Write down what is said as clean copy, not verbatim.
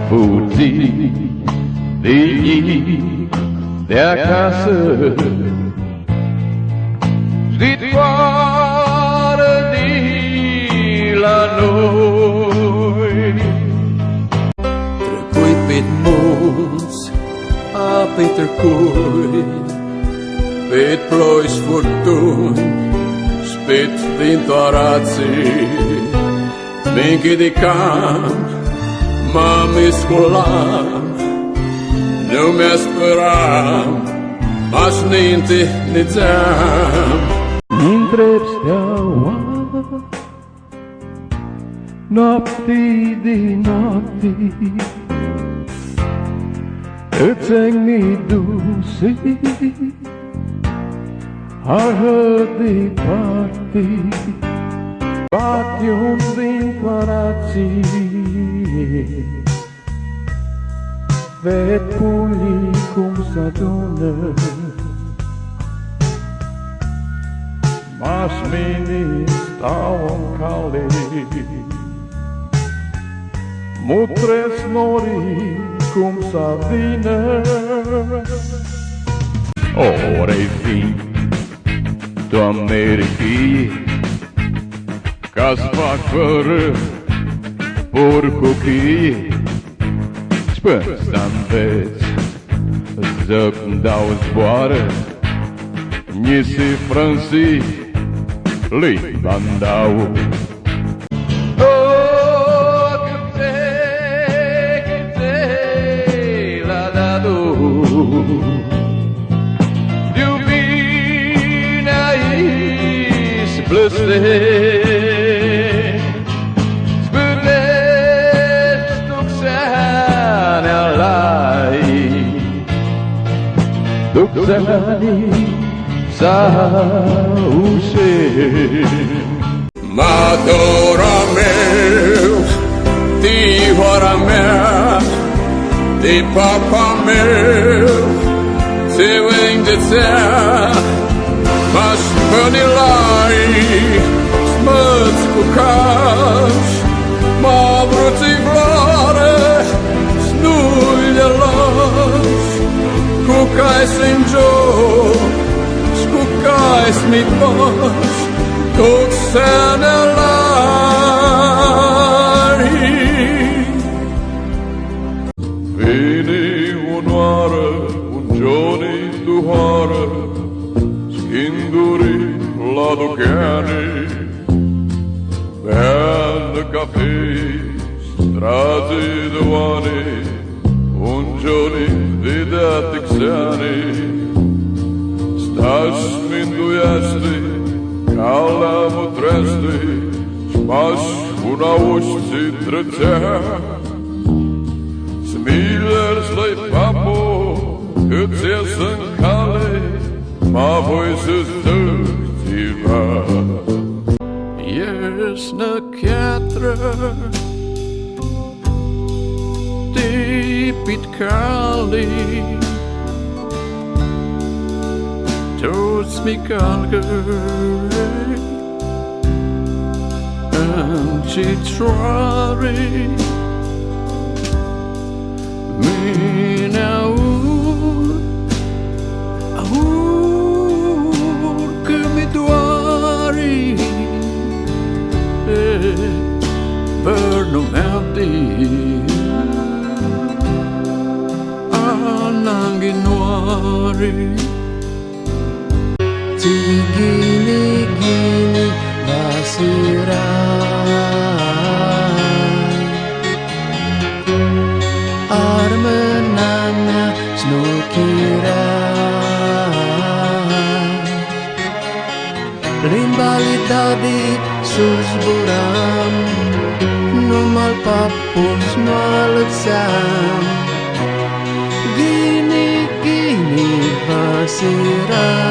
fugit de ei de acasă. Știți foară de la noi. Trecui pe mulți, apoi trecui pe ploi și furtuni, spet vintorații, minchi de camp, mă scolam, nu mi-asperam, aș ninte nițeam. Mi-ntreb steaua noapte de noapte, îți-mi duse arhă departe, bate un vintorație. Ved pulii cum s-adună, mașinii stau în cale, mutresc norii cum s-adină. Ore fi, Doamne rechie, ca-ți fac fără porcopie. Până să-nveți, zăc-mi dau zboară, ni se fransi, limba-mi dau. Oh, câte l-a dat-o, iubirea ei se blăste. Ducțanii s-aușe. Madora meu, tihora mea, de papa meu, se vendețea, m-aș pănilai, smăți cu caș, m-a vrut-i floare, snui de laș, cu cais în joc, și cu cais mi paș, tot senelari. Vine onoară, un Johnny Duhară, schinduri la Ducani, bea cafei, straze de oane, un Johnny vedea texani, stași minduiește, ca la mutrește, și-mași una oști trăcea. Smilers lei papo, cât ți-e în cale, ma voi să-ți dăctiva. Ești năcheatră, tipit cali, toți mi calgări, încicioare, mine aur că mi doare, per nu merdi. Gini-gini basiran Armenana snukiran Limbali dadi susburam Numal papus maletsam Gini-gini basiran